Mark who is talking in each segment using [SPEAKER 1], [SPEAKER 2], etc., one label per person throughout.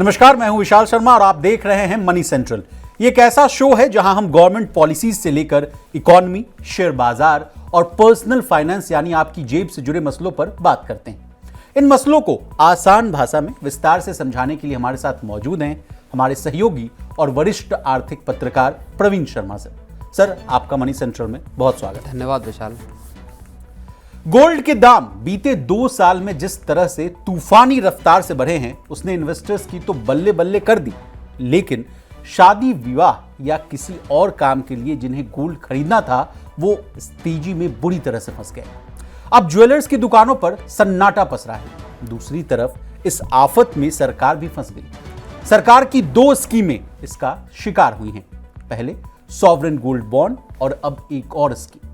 [SPEAKER 1] नमस्कार, मैं हूं विशाल शर्मा और आप देख रहे हैं मनी सेंट्रल। ये एक ऐसा शो है जहां हम गवर्नमेंट पॉलिसीज से लेकर इकोनॉमी, शेयर बाजार और पर्सनल फाइनेंस यानी आपकी जेब से जुड़े मसलों पर बात करते हैं। इन मसलों को आसान भाषा में विस्तार से समझाने के लिए हमारे साथ मौजूद हैं हमारे सहयोगी और वरिष्ठ आर्थिक पत्रकार प्रवीण शर्मा सर, आपका मनी सेंट्रल में बहुत स्वागत है।
[SPEAKER 2] धन्यवाद विशाल।
[SPEAKER 1] गोल्ड के दाम बीते 2 साल में जिस तरह से तूफानी रफ्तार से बढ़े हैं उसने इन्वेस्टर्स की तो बल्ले बल्ले कर दी, लेकिन शादी विवाह या किसी और काम के लिए जिन्हें गोल्ड खरीदना था वो इस तेजी में बुरी तरह से फंस गए। अब ज्वेलर्स की दुकानों पर सन्नाटा पसरा है। दूसरी तरफ इस आफत में सरकार भी फंस गई। सरकार की 2 स्कीमें इसका शिकार हुई हैं। पहले सॉवरेन गोल्ड बॉन्ड और अब एक और स्कीम।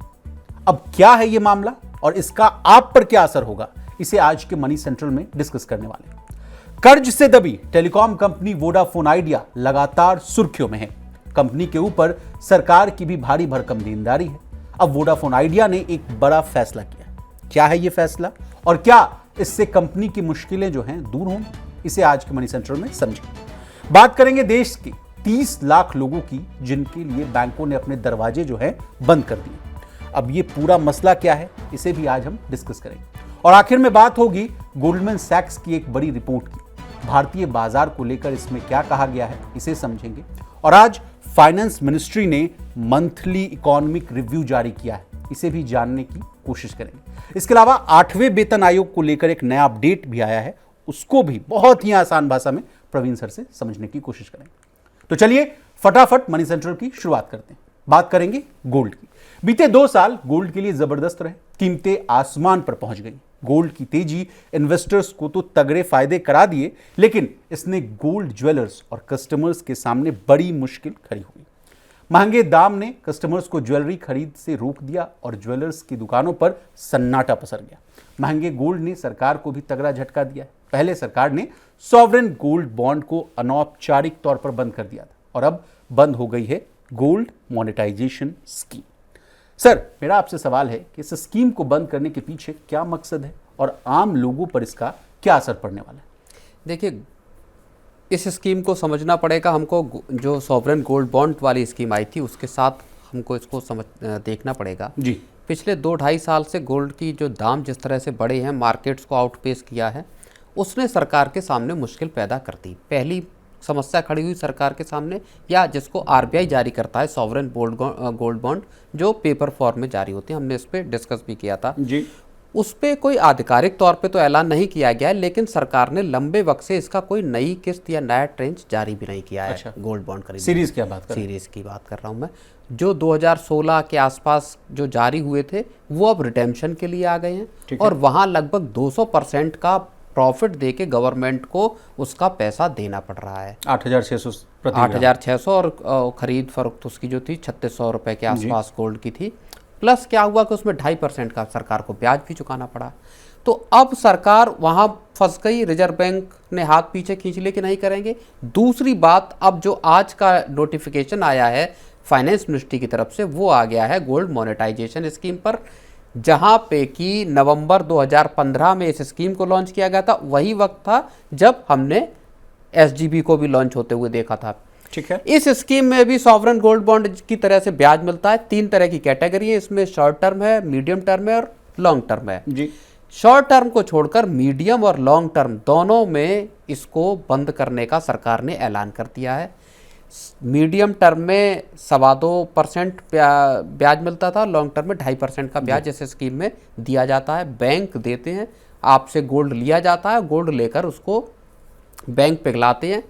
[SPEAKER 1] अब क्या है यह मामला और इसका आप पर क्या असर होगा, इसे आज के मनी सेंट्रल में डिस्कस करने वाले हैं। कर्ज से दबी टेलीकॉम कंपनी वोडाफोन आइडिया लगातार सुर्खियों में है। कंपनी के ऊपर सरकार की भी भारी भरकम देनदारी है। अब वोडाफोन आइडिया ने एक बड़ा फैसला किया। क्या है यह फैसला और क्या इससे कंपनी की मुश्किलें जो हैं दूर होंगी, इसे आज के मनी सेंट्रल में समझेंगे। बात करेंगे देश के 30 लाख लोगों की जिनके लिए बैंकों ने अपने दरवाजे जो है बंद कर दिए। अब ये पूरा मसला क्या है, इसे भी आज हम डिस्कस करेंगे। और आखिर में बात होगी गोल्डमैन सैक्स की एक बड़ी रिपोर्ट की। भारतीय बाजार को लेकर इसमें क्या कहा गया है, इसे समझेंगे। और आज फाइनेंस मिनिस्ट्री ने मंथली इकोनॉमिक रिव्यू जारी किया है, इसे भी जानने की कोशिश करेंगे। इसके अलावा 8वें वेतन आयोग को लेकर एक नया अपडेट भी आया है, उसको भी बहुत ही आसान भाषा में प्रवीण सर से समझने की कोशिश करेंगे। तो चलिए फटाफट मनी सेंट्रल की शुरुआत करते हैं। बात करेंगे गोल्ड की। बीते 2 साल गोल्ड के लिए जबरदस्त रहे। कीमतें आसमान पर पहुंच गई। गोल्ड की तेजी इन्वेस्टर्स को तो तगड़े फायदे करा दिए, लेकिन इसने गोल्ड ज्वेलर्स और कस्टमर्स के सामने बड़ी मुश्किल खड़ी हुई। महंगे दाम ने कस्टमर्स को ज्वेलरी खरीद से रोक दिया और ज्वेलर्स की दुकानों पर सन्नाटा पसर गया। महंगे गोल्ड ने सरकार को भी तगड़ा झटका दिया। पहले सरकार ने सॉवरेन गोल्ड बॉन्ड को अनौपचारिक तौर पर बंद कर दिया था और अब बंद हो गई है गोल्ड मोनेटाइजेशन स्कीम। सर, मेरा आपसे सवाल है कि इस स्कीम को बंद करने के पीछे क्या मकसद है और आम लोगों पर इसका क्या असर पड़ने वाला है?
[SPEAKER 2] देखिए, इस स्कीम को समझना पड़ेगा हमको। जो सॉवरेन गोल्ड बॉन्ड वाली स्कीम आई थी उसके साथ हमको इसको देखना पड़ेगा जी। पिछले 2-2.5 साल से गोल्ड की जो दाम जिस तरह से बढ़े हैं, मार्केट्स को आउटपेस किया है, उसने सरकार के सामने मुश्किल पैदा कर दी। पहली समस्या खड़ी हुई सरकार के सामने, या जिसको आरबीआई जारी करता है, सॉवरेन गोल्ड बॉन्ड जो पेपर फॉर्म में जारी होते हैं। हमने इस पर डिस्कस भी किया था जी। उस पर कोई आधिकारिक तौर पे तो ऐलान नहीं किया गया है, लेकिन सरकार ने लंबे वक्त से इसका कोई नई किस्त या नया ट्रेंच जारी भी नहीं किया है। अच्छा। गोल्ड बॉन्ड खरीदने
[SPEAKER 1] सीरीज क्या बात कर रहे हैं?
[SPEAKER 2] सीरीज की बात कर रहा हूँ मैं। जो 2016 के आसपास जो जारी हुए थे वो अब रिडेम्पशन के लिए आ गए हैं और वहाँ लगभग 200% का प्रॉफिट देके गवर्नमेंट को उसका पैसा देना पड़ रहा है।
[SPEAKER 1] 8,600
[SPEAKER 2] और खरीद फरोख्त उसकी जो थी 3600 रुपये के आसपास गोल्ड की थी। प्लस क्या हुआ कि उसमें 2.5% का सरकार को ब्याज भी चुकाना पड़ा। तो अब सरकार वहाँ फंस गई। रिजर्व बैंक ने हाथ पीछे खींच लिए कि नहीं करेंगे। दूसरी बात, अब जो आज का नोटिफिकेशन आया है फाइनेंस मिनिस्ट्री की तरफ से, वो आ गया है गोल्ड मोनेटाइजेशन स्कीम पर, जहां पे कि नवंबर 2015 में इस स्कीम को लॉन्च किया गया था। वही वक्त था जब हमने एसजीबी को भी लॉन्च होते हुए देखा था।
[SPEAKER 1] ठीक है।
[SPEAKER 2] इस स्कीम में भी सॉवरेन गोल्ड बॉन्ड की तरह से ब्याज मिलता है। 3 तरह की कैटेगरी है इसमें, शॉर्ट टर्म है, मीडियम टर्म है और लॉन्ग टर्म है जी। शॉर्ट टर्म को छोड़कर मीडियम और लॉन्ग टर्म दोनों में इसको बंद करने का सरकार ने ऐलान कर दिया है। मीडियम टर्म में 2.25% ब्याज मिलता था, लॉन्ग टर्म में 2.5% का ब्याज इस स्कीम में दिया जाता है। बैंक देते हैं, आपसे गोल्ड लिया जाता है, गोल्ड लेकर उसको बैंक पिघलाते हैं।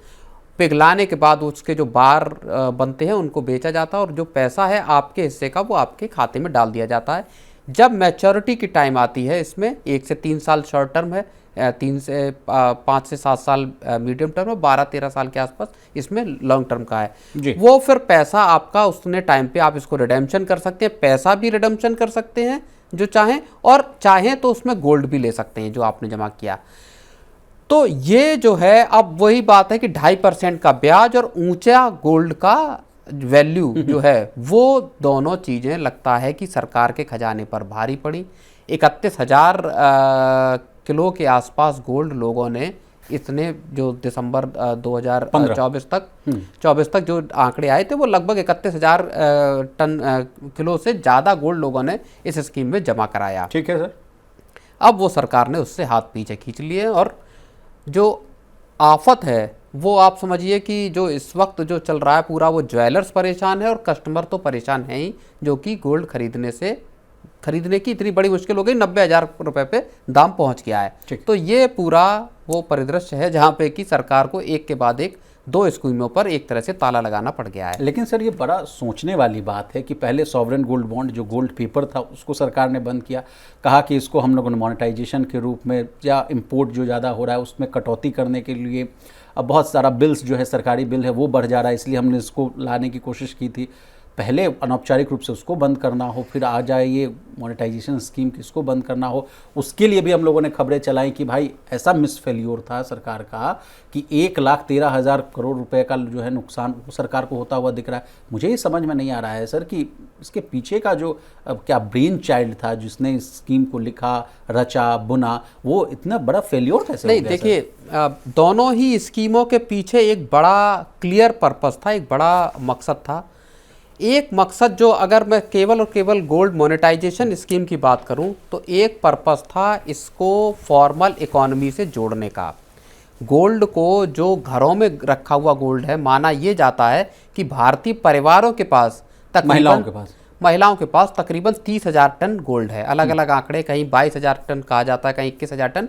[SPEAKER 2] पिघलाने के बाद उसके जो बार बनते हैं उनको बेचा जाता है और जो पैसा है आपके हिस्से का वो आपके खाते में डाल दिया जाता है। जब मैच्योरिटी की टाइम आती है, इसमें 1 से 3 साल शॉर्ट टर्म है, 5 से 7 साल मीडियम टर्म है, 12-13 साल के आसपास इसमें लॉन्ग टर्म का है जी। वो फिर पैसा आपका उसने टाइम पे आप इसको रिडेम्पशन कर सकते हैं। पैसा भी रिडेम्पशन कर सकते हैं जो चाहें, और चाहें तो उसमें गोल्ड भी ले सकते हैं जो आपने जमा किया। तो ये जो है, अब वही बात है कि 2.5% का ब्याज और ऊंचा गोल्ड का वैल्यू जो है, वो दोनों चीज़ें लगता है कि सरकार के खजाने पर भारी पड़ी। 31,000 किलो के आसपास गोल्ड लोगों ने इतने जो दिसंबर 2024 तक जो आंकड़े आए थे वो लगभग 31,000 टन किलो से ज़्यादा गोल्ड लोगों ने इस स्कीम में जमा कराया।
[SPEAKER 1] ठीक है सर।
[SPEAKER 2] अब वो सरकार ने उससे हाथ पीछे खींच लिए और जो आफत है वो आप समझिए कि जो इस वक्त जो चल रहा है पूरा, वो ज्वेलर्स परेशान है और कस्टमर तो परेशान है ही, जो कि गोल्ड खरीदने की इतनी बड़ी मुश्किल हो गई, 90,000 रुपए पे दाम पहुंच गया है। तो ये पूरा वो परिदृश्य है जहां पे कि सरकार को एक के बाद एक 2 स्कीमों पर एक तरह से ताला लगाना पड़ गया है।
[SPEAKER 1] लेकिन सर ये बड़ा सोचने वाली बात है कि पहले सॉवरेन गोल्ड बॉन्ड जो गोल्ड पेपर था उसको सरकार ने बंद किया, कहा कि इसको हम लोगों ने मोनेटाइजेशन के रूप में या इंपोर्ट जो ज़्यादा हो रहा है उसमें कटौती करने के लिए, अब बहुत सारा बिल्स जो है सरकारी बिल है वो बढ़ जा रहा है, इसलिए हमने इसको लाने की कोशिश की थी। पहले अनौपचारिक रूप से उसको बंद करना हो, फिर आ जाए ये मोनेटाइजेशन स्कीम किसको बंद करना हो, उसके लिए भी हम लोगों ने खबरें चलाई कि भाई ऐसा मिस फेल्योर था सरकार का कि 1,13,000 करोड़ रुपए का जो है नुकसान सरकार को होता हुआ दिख रहा है। मुझे ये समझ में नहीं आ रहा है सर कि इसके पीछे का जो क्या ब्रेन चाइल्ड था जिसने इस स्कीम को लिखा, रचा, बुना, वो इतना बड़ा फेल्योर कैसे हो गया?
[SPEAKER 2] नहीं, देखिए दोनों ही स्कीमों के पीछे एक बड़ा क्लियर पर्पस था, एक बड़ा मकसद था। एक मकसद जो, अगर मैं केवल और केवल गोल्ड मोनेटाइजेशन स्कीम की बात करूं तो एक पर्पस था इसको फॉर्मल इकोनॉमी से जोड़ने का। गोल्ड को, जो घरों में रखा हुआ गोल्ड है, माना ये जाता है कि भारतीय परिवारों के पास महिलाओं के पास तकरीबन 30,000 टन गोल्ड है। अलग अलग आंकड़े, कहीं 22,000 टन कहा जाता है, कहीं 21,000 टन,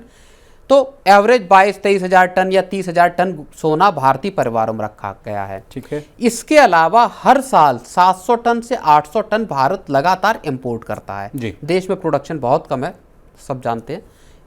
[SPEAKER 2] तो एवरेज 22-23,000 टन या 30,000 टन सोना भारतीय परिवारों में रखा गया है।
[SPEAKER 1] ठीक है।
[SPEAKER 2] इसके अलावा हर साल 700 टन से 800 टन भारत लगातार इंपोर्ट करता है
[SPEAKER 1] जी।
[SPEAKER 2] देश में प्रोडक्शन बहुत कम है, सब जानते हैं।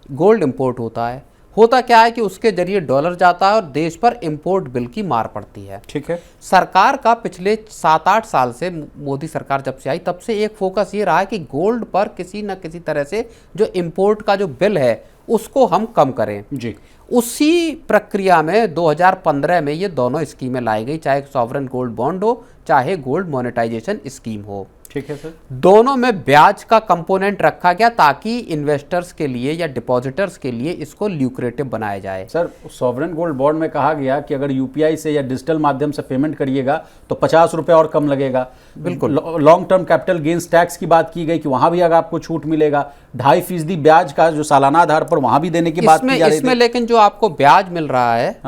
[SPEAKER 2] गोल्ड इंपोर्ट होता है, होता क्या है कि उसके जरिए डॉलर जाता है और देश पर इंपोर्ट बिल की मार पड़ती है।
[SPEAKER 1] ठीक है।
[SPEAKER 2] सरकार का पिछले 7-8 साल से, मोदी सरकार जब से आई तब से एक फोकस ये रहा है कि गोल्ड पर किसी न किसी तरह से जो इंपोर्ट का जो बिल है उसको हम कम करें
[SPEAKER 1] जी।
[SPEAKER 2] उसी प्रक्रिया में 2015 में ये दोनों स्कीमें लाई गई, चाहे सॉवरेन गोल्ड बॉन्ड हो चाहे गोल्ड मोनेटाइजेशन स्कीम हो।
[SPEAKER 1] ठीक है सर।
[SPEAKER 2] दोनों में ब्याज का कंपोनेंट रखा गया ताकि इन्वेस्टर्स के लिए या डिपॉजिटर्स के लिए इसको ल्यूक्रेटिव बनाया जाए।
[SPEAKER 1] सर, सॉवरेन गोल्ड बॉन्ड में कहा गया कि अगर यूपीआई से या डिजिटल माध्यम से पेमेंट करिएगा तो 50 रुपए और कम लगेगा।
[SPEAKER 2] बिल्कुल।
[SPEAKER 1] Long term capital gains tax की बात की गई कि वहां भी अगर आपको छूट मिलेगा, 2.5% ब्याज का जो सालाना आधार पर वहां भी देने की बात की जा रही थी।
[SPEAKER 2] लेकिन जो आपको ब्याज मिल रहा है,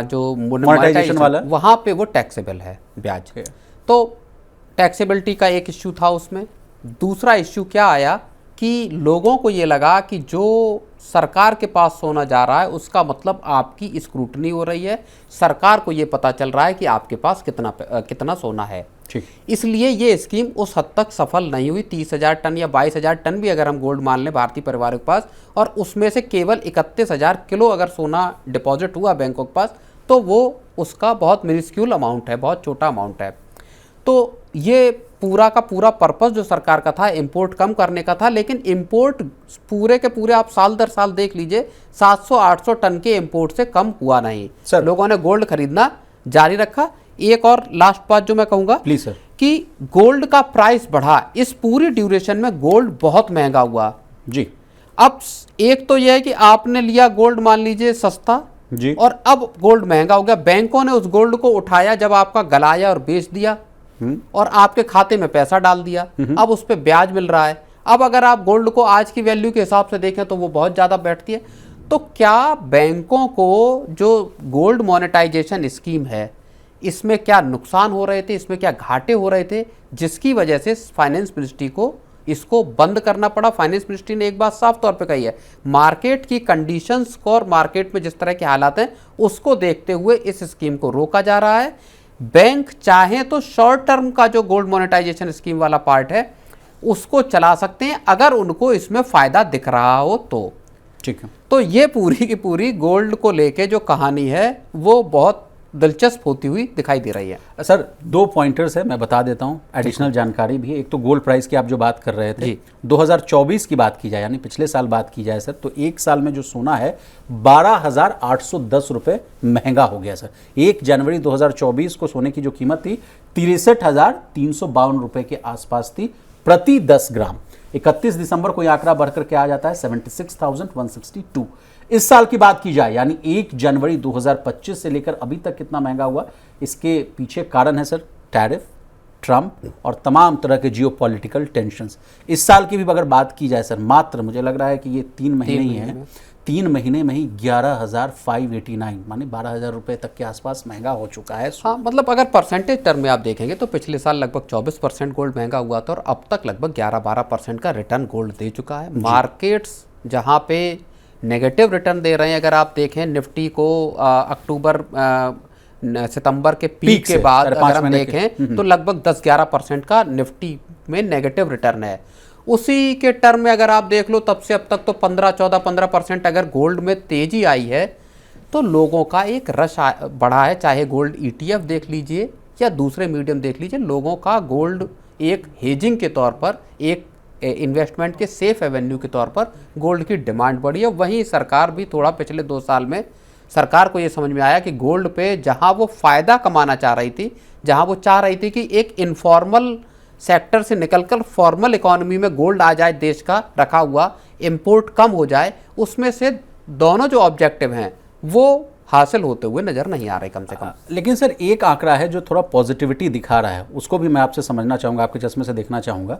[SPEAKER 2] जो मोनेटाइजेशन वाला, वहां पे वो टैक्सेबल है ब्याज। तो टैक्सेबिलिटी का एक इश्यू था उसमें। दूसरा इश्यू क्या आया कि लोगों को ये लगा कि जो सरकार के पास सोना जा रहा है उसका मतलब आपकी स्क्रूटनी हो रही है, सरकार को ये पता चल रहा है कि आपके पास कितना सोना है।
[SPEAKER 1] ठीक।
[SPEAKER 2] इसलिए ये स्कीम उस हद तक सफल नहीं हुई। 30,000 टन या 22,000 टन भी अगर हम गोल्ड मान लें भारतीय परिवारों के पास, और उसमें से केवल 31,000 किलो अगर सोना डिपॉजिट हुआ बैंकों के पास, तो वो उसका बहुत मिनिस्क्यूल अमाउंट है, बहुत छोटा अमाउंट है। तो ये पूरा का पूरा पर्पस जो सरकार का था इंपोर्ट कम करने का था, लेकिन इंपोर्ट पूरे के पूरे आप साल दर साल देख लीजिए 700-800 टन के इंपोर्ट से कम हुआ नहीं।
[SPEAKER 1] सर,
[SPEAKER 2] लोगों ने गोल्ड खरीदना जारी रखा। एक और लास्ट बात जो मैं कहूंगा,
[SPEAKER 1] प्लीज सर,
[SPEAKER 2] कि गोल्ड का प्राइस बढ़ा, इस पूरी ड्यूरेशन में गोल्ड बहुत महंगा हुआ
[SPEAKER 1] जी।
[SPEAKER 2] अब एक तो यह है कि आपने लिया गोल्ड मान लीजिए सस्ता
[SPEAKER 1] जी,
[SPEAKER 2] और अब गोल्ड महंगा हो गया, बैंकों ने उस गोल्ड को उठाया, जब आपका गलाया और बेच दिया और आपके खाते में पैसा डाल दिया, अब उस पर ब्याज मिल रहा है। अब अगर आप गोल्ड को आज की वैल्यू के हिसाब से देखें तो वो बहुत ज़्यादा बैठती है। तो क्या बैंकों को जो गोल्ड मोनेटाइजेशन स्कीम है इसमें क्या नुकसान हो रहे थे, इसमें क्या घाटे हो रहे थे, जिसकी वजह से फाइनेंस मिनिस्ट्री को इसको बंद करना पड़ा। फाइनेंस मिनिस्ट्री ने एक बात साफ तौर पे कही है, मार्केट की कंडीशंस को और मार्केट में जिस तरह के हालात हैं उसको देखते हुए इस स्कीम को रोका जा रहा है। बैंक चाहे तो शॉर्ट टर्म का जो गोल्ड मोनेटाइजेशन स्कीम वाला पार्ट है उसको चला सकते हैं अगर उनको इसमें फायदा दिख रहा हो तो।
[SPEAKER 1] ठीक है।
[SPEAKER 2] तो ये पूरी की पूरी गोल्ड को लेके जो कहानी है वो बहुत दिलचस्प होती हुई दिखाई दे रही है।
[SPEAKER 1] सर, 2 पॉइंटर्स है, मैं बता देता हूं, एडिशनल जानकारी भी। एक तो गोल्ड प्राइस की आप जो बात कर रहे थे, 2024 की बात की जाए यानी पिछले साल बात की जाए सर, तो एक साल में जो सोना है 12,810 रुपए महंगा हो गया सर। 1 जनवरी 2024 को सोने की जो कीमत थी 63,352 रुपए के आसपास थी प्रति 10 ग्राम। 31 दिसंबर को यह आंकड़ा बढ़कर के आ जाता है 76,162। इस साल की बात की जाए यानी 1 जनवरी 2025 से लेकर अभी तक कितना महंगा हुआ, इसके पीछे कारण है सर टैरिफ, ट्रंप और तमाम तरह के जियोपॉलिटिकल टेंशंस। इस साल की भी अगर बात की जाए सर, मात्र मुझे लग रहा है कि ये 3 महीने ही हैं, 3 महीने में ही 11,589 माने 12,000 रुपए तक के आसपास महंगा हो चुका है।
[SPEAKER 2] हाँ, मतलब अगर परसेंटेज टर्म में आप देखेंगे तो पिछले साल लगभग 24% गोल्ड महंगा हुआ था और अब तक लगभग 11-12% का रिटर्न गोल्ड दे चुका है। मार्केट्स जहाँ पे नेगेटिव रिटर्न दे रहे हैं, अगर आप देखें निफ्टी को अक्टूबर सितंबर के पीक के बाद अगर हम देखें तो लगभग 10-11% का निफ्टी में नेगेटिव रिटर्न है। उसी के टर्म में अगर आप देख लो तब से अब तक तो 15-14-15% अगर गोल्ड में तेजी आई है तो लोगों का एक रश बढ़ा है। चाहे गोल्ड ETF देख लीजिए या दूसरे मीडियम देख लीजिए, लोगों का गोल्ड एक हेजिंग के तौर पर, एक इन्वेस्टमेंट के सेफ एवेन्यू के तौर पर गोल्ड की डिमांड बढ़ी है। वहीं सरकार भी थोड़ा पिछले 2 साल में सरकार को ये समझ में आया कि गोल्ड पे जहां वो फ़ायदा कमाना चाह रही थी, जहां वो चाह रही थी कि एक इनफॉर्मल सेक्टर से निकलकर फॉर्मल इकोनॉमी में गोल्ड आ जाए, देश का रखा हुआ इंपोर्ट कम हो जाए, उसमें से दोनों जो ऑब्जेक्टिव हैं वो हासिल होते हुए नज़र नहीं आ रहे कम से कम।
[SPEAKER 1] लेकिन सर एक आंकड़ा है जो थोड़ा पॉजिटिविटी दिखा रहा है, उसको भी मैं आपसे समझना चाहूँगा, आपके चश्मे से देखना चाहूँगा।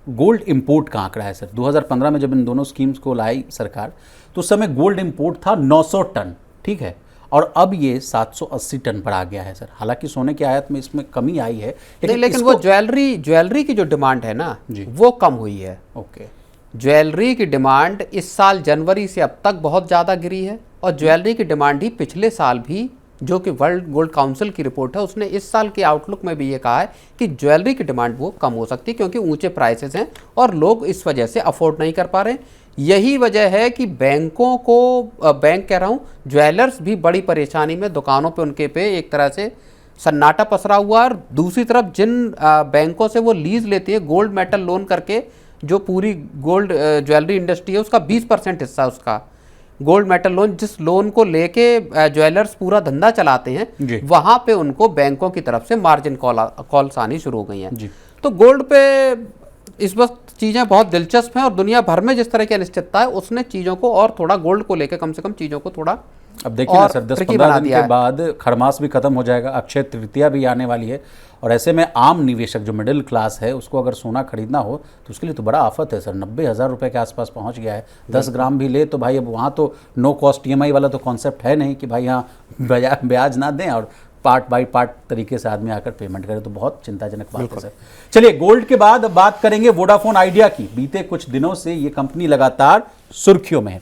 [SPEAKER 1] गोल्ड इंपोर्ट का आंकड़ा है सर। 2015 में जब इन दोनों स्कीम्स को लाई सरकार तो उस समय गोल्ड इंपोर्ट था 900 टन, ठीक है, और अब ये 780 टन पर आ गया है सर। हालांकि सोने की आयात में इसमें कमी आई है,
[SPEAKER 2] लेकिन वो ज्वेलरी की जो डिमांड है ना वो कम हुई है।
[SPEAKER 1] ओके,
[SPEAKER 2] ज्वेलरी की डिमांड इस साल जनवरी से अब तक बहुत ज़्यादा गिरी है और ज्वेलरी की डिमांड ही पिछले साल भी, जो कि वर्ल्ड गोल्ड काउंसिल की रिपोर्ट है, उसने इस साल के आउटलुक में भी ये कहा है कि ज्वेलरी की डिमांड वो कम हो सकती है क्योंकि ऊंचे प्राइसेस हैं और लोग इस वजह से अफोर्ड नहीं कर पा रहे। यही वजह है कि बैंकों को, बैंक कह रहा हूँ, ज्वेलर्स भी बड़ी परेशानी में, दुकानों पे उनके पे एक तरह से सन्नाटा पसरा हुआ है। और दूसरी तरफ जिन बैंकों से वो लीज लेती है गोल्ड मेटल लोन करके, जो पूरी गोल्ड ज्वेलरी इंडस्ट्री है उसका 20% हिस्सा, उसका गोल्ड मेटल लोन, जिस लोन को लेके ज्वेलर्स पूरा धंधा चलाते हैं, वहां पे उनको बैंकों की तरफ से मार्जिन कॉल्स आनी शुरू हो गई हैं। तो गोल्ड पे इस वक्त चीज़ें बहुत दिलचस्प हैं और दुनिया भर में जिस तरह की अनिश्चितता है उसने चीज़ों को और थोड़ा, गोल्ड को लेकर कम से कम चीज़ों को थोड़ा,
[SPEAKER 1] अब देखिए ना सर, 10-15 दिन के बाद खरमास भी खत्म हो जाएगा, अक्षय तृतीया भी आने वाली है और ऐसे में आम निवेशक जो मिडिल क्लास है उसको अगर सोना खरीदना हो तो उसके लिए तो बड़ा आफत है सर। 90,000 रुपये के आसपास पहुंच गया है। 10 ग्राम भी ले तो भाई अब वहाँ तो नो कॉस्ट EMI वाला तो कॉन्सेप्ट है नहीं कि भाई यहाँ ब्याज ना दें और पार्ट बाई पार्ट तरीके से आदमी आकर पेमेंट करे, तो बहुत चिंताजनक बात है सर। चलिए, गोल्ड के बाद अब बात करेंगे वोडाफोन आइडिया की। बीते कुछ दिनों से ये कंपनी लगातार सुर्खियों में है।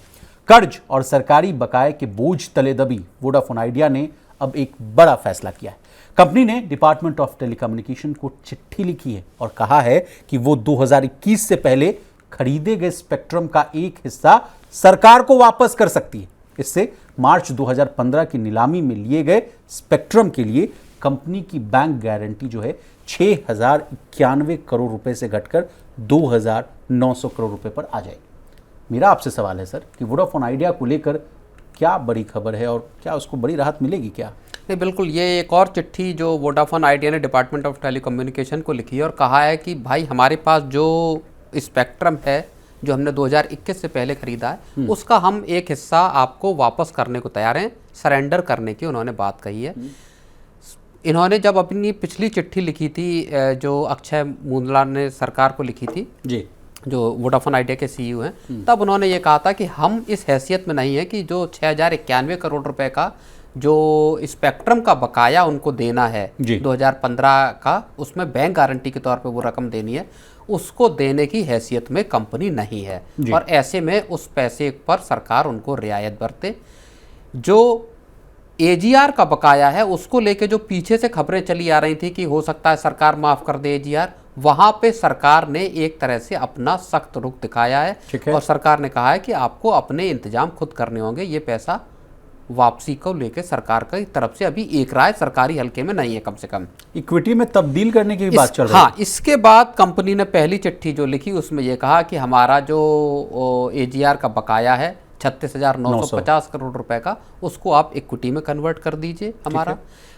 [SPEAKER 1] कर्ज और सरकारी बकाये के बोझ तले दबी वोडाफोन आइडिया ने अब एक बड़ा फैसला किया है। कंपनी ने डिपार्टमेंट ऑफ टेलीकम्युनिकेशन को चिट्ठी लिखी है और कहा है कि वो 2021 से पहले खरीदे गए स्पेक्ट्रम का एक हिस्सा सरकार को वापस कर सकती है। इससे मार्च 2015 की नीलामी में लिए गए स्पेक्ट्रम के लिए कंपनी की बैंक गारंटी जो है 6,091 करोड़ रुपए से घटकर 2,900 करोड़ रुपए पर आ जाएगी। मेरा आपसे सवाल है सर कि वोडाफोन आइडिया को लेकर क्या बड़ी खबर है और क्या उसको बड़ी राहत मिलेगी क्या?
[SPEAKER 2] नहीं, बिल्कुल, ये एक और चिट्ठी जो वोडाफोन आइडिया ने डिपार्टमेंट ऑफ टेलीकम्युनिकेशन को लिखी है और कहा है कि भाई हमारे पास जो स्पेक्ट्रम है जो हमने 2021 से पहले खरीदा है उसका हम एक हिस्सा आपको वापस करने को तैयार हैं, सरेंडर करने की उन्होंने बात कही है। इन्होंने जब अपनी पिछली चिट्ठी लिखी थी जो अक्षय मुंदला ने सरकार को लिखी थी
[SPEAKER 1] जी,
[SPEAKER 2] जो वोडाफोन आइडिया के CEO हैं, तब उन्होंने ये कहा था कि हम इस हैसियत में नहीं है कि जो 6,091 करोड़ रुपए का जो स्पेक्ट्रम का बकाया उनको देना है 2015 का, उसमें बैंक गारंटी के तौर पे वो रकम देनी है, उसको देने की हैसियत में कंपनी नहीं है और ऐसे में उस पैसे पर सरकार उनको रियायत बरते। जो AGR का बकाया है उसको लेके जो पीछे से खबरें चली आ रही थी कि हो सकता है सरकार माफ़ कर दे AGR, वहाँ पे सरकार ने एक तरह से अपना सख्त रुख दिखाया है और सरकार ने कहा है कि आपको अपने इंतजाम खुद करने होंगे। ये पैसा वापसी को लेकर सरकार की तरफ से अभी एक राय सरकारी हल्के में नहीं है, कम से कम
[SPEAKER 1] इक्विटी में तब्दील करने की बात चल रही है।
[SPEAKER 2] हाँ, इसके बाद कंपनी ने पहली चिट्ठी जो लिखी उसमें यह कहा कि हमारा जो AGR का बकाया है 36,950 करोड़ रुपए का, उसको आप इक्विटी में कन्वर्ट कर दीजिए हमारा।